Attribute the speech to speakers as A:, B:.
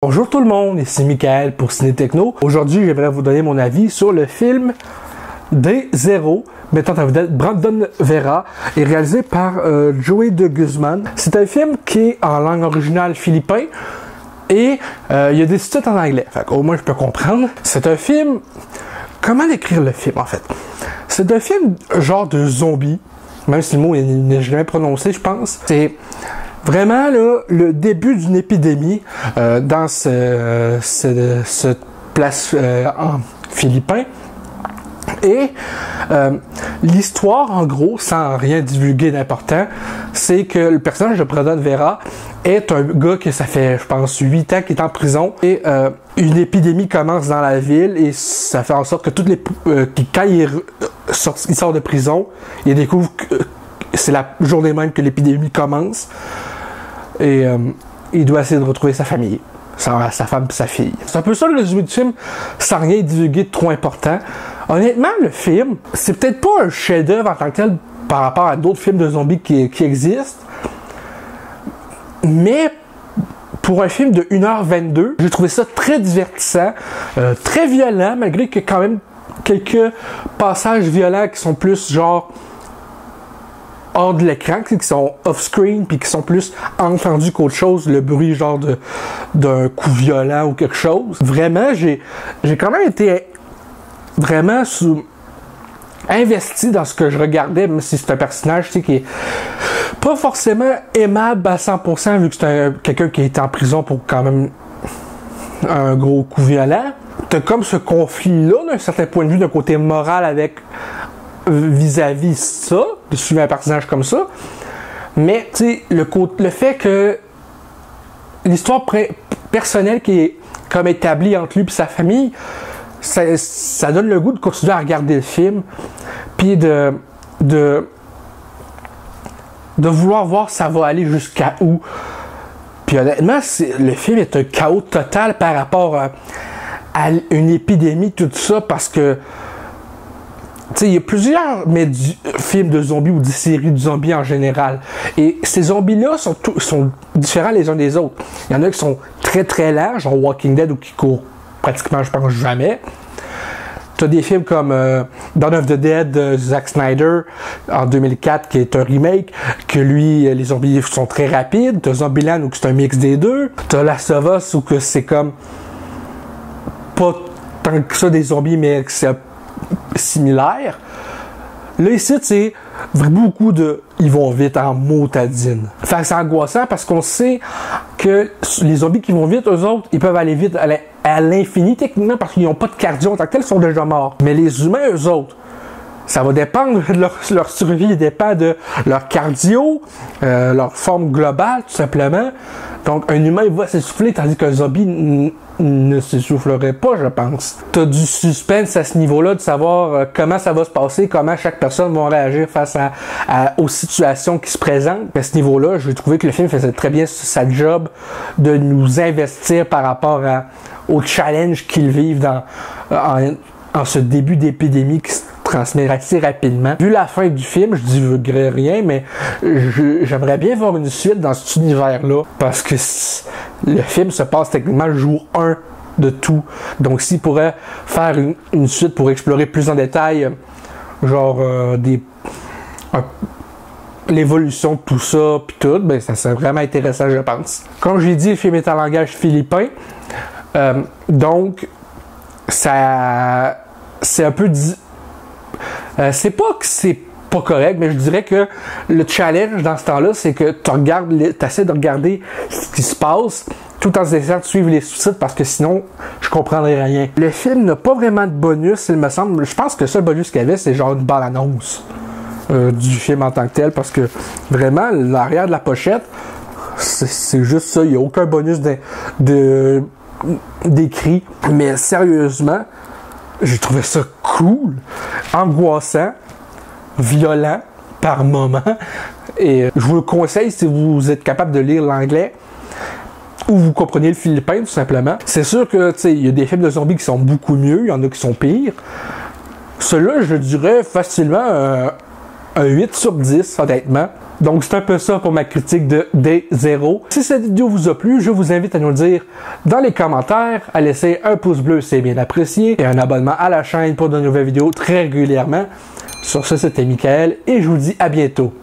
A: Bonjour tout le monde, ici Michael pour Ciné Techno. Aujourd'hui, j'aimerais vous donner mon avis sur le film D0, mettant en vedette Brandon Vera et réalisé par Joey de Guzman. C'est un film qui est en langue originale philippin et il y a des sous-titres en anglais. Fait qu'au moins je peux comprendre. C'est un film... Comment décrire le film en fait? C'est un film genre de zombie, même si le mot n'est jamais prononcé, je pense. C'est vraiment là, le début d'une épidémie dans cette place en philippin. Et l'histoire, en gros, sans rien divulguer d'important, c'est que le personnage de Brandon Vera est un gars que ça fait, je pense, 8 ans qu'il est en prison. Et une épidémie commence dans la ville et ça fait en sorte que toutes les... quand il sort de prison, il découvre que c'est la journée même que l'épidémie commence. Et il doit essayer de retrouver sa famille. Sa femme et sa fille. C'est un peu ça le résumé du film, sans rien divulguer de trop important. Honnêtement, le film, c'est peut-être pas un chef-d'œuvre en tant que tel par rapport à d'autres films de zombies qui existent. Mais pour un film de 1h22, j'ai trouvé ça très divertissant, très violent, malgré qu'il y a quand même quelques passages violents qui sont plus genre hors de l'écran, qui sont off-screen, puis qui sont plus entendus qu'autre chose, le bruit genre d'un coup violent ou quelque chose. Vraiment, j'ai quand même été vraiment investi dans ce que je regardais, même si c'est un personnage, tu sais, qui est pas forcément aimable à 100%, vu que c'est quelqu'un qui est en prison pour quand même un gros coup violent. T'as comme ce conflit-là, d'un certain point de vue, d'un côté moral avec vis-à-vis ça, de suivre un personnage comme ça. Mais, tu sais, le fait que l'histoire personnelle qui est comme établie entre lui et sa famille, ça donne le goût de continuer à regarder le film, puis de vouloir voir ça va aller jusqu'à où. Puis honnêtement, le film est un chaos total par rapport à une épidémie, tout ça, parce que tu sais, il y a plusieurs films de zombies ou des séries de zombies en général. Et ces zombies-là sont différents les uns des autres. Il y en a qui sont très très lents, genre Walking Dead, ou qui courent pratiquement, je pense, jamais. T'as des films comme Dawn of the Dead de Zack Snyder en 2004, qui est un remake, que lui, les zombies sont très rapides. T'as Zombieland, où c'est un mix des deux. T'as Last of Us, où que c'est comme pas tant que ça des zombies, mais que c'est similaire. Là, ici, c'est beaucoup de... Ils vont vite en motadine. Fait que c'est angoissant parce qu'on sait que les zombies qui vont vite, eux autres, ils peuvent aller vite à l'infini, techniquement, parce qu'ils n'ont pas de cardio en tant que tel, ils sont déjà morts. Mais les humains, eux autres, ça va dépendre de leur survie, dépend de leur cardio, leur forme globale, tout simplement. Donc, un humain, il va s'essouffler, tandis qu'un zombie ne s'essoufflerait pas, je pense. T'as du suspense à ce niveau-là, de savoir comment ça va se passer, comment chaque personne va réagir face aux situations qui se présentent. À ce niveau-là, j'ai trouvé que le film faisait très bien sa job de nous investir par rapport au challenge qu'ils vivent en ce début d'épidémie qui se transmet assez rapidement. Vu la fin du film, je divulguerai rien, mais j'aimerais bien voir une suite dans cet univers-là, parce que le film se passe techniquement le jour 1 de tout. Donc s'il pourrait faire une suite pour explorer plus en détail, genre l'évolution de tout ça, puis tout, ben ça serait vraiment intéressant, je pense. Comme j'ai dit, le film est en langage philippin, donc ça c'est un peu c'est pas que c'est pas correct, mais je dirais que le challenge dans ce temps-là, c'est que tu essaies de regarder ce qui se passe tout en essayant de suivre les sous-titres, parce que sinon, je comprendrais rien. Le film n'a pas vraiment de bonus, il me semble. Je pense que le seul bonus qu'il y avait, c'est genre une bande-annonce du film en tant que tel, parce que vraiment, l'arrière de la pochette, c'est juste ça. Il n'y a aucun bonus d'écrit. Mais sérieusement, j'ai trouvé ça cool, angoissant, violent par moment. Et je vous le conseille si vous êtes capable de lire l'anglais ou vous comprenez le philippin, tout simplement. C'est sûr que, tu sais, il y a des films de zombies qui sont beaucoup mieux, il y en a qui sont pires. Ceux-là, je dirais facilement un 8 sur 10, honnêtement. Donc, c'est un peu ça pour ma critique de D0. Si cette vidéo vous a plu, je vous invite à nous le dire dans les commentaires, à laisser un pouce bleu si c'est bien apprécié et un abonnement à la chaîne pour de nouvelles vidéos très régulièrement. Sur ce, c'était Michael et je vous dis à bientôt.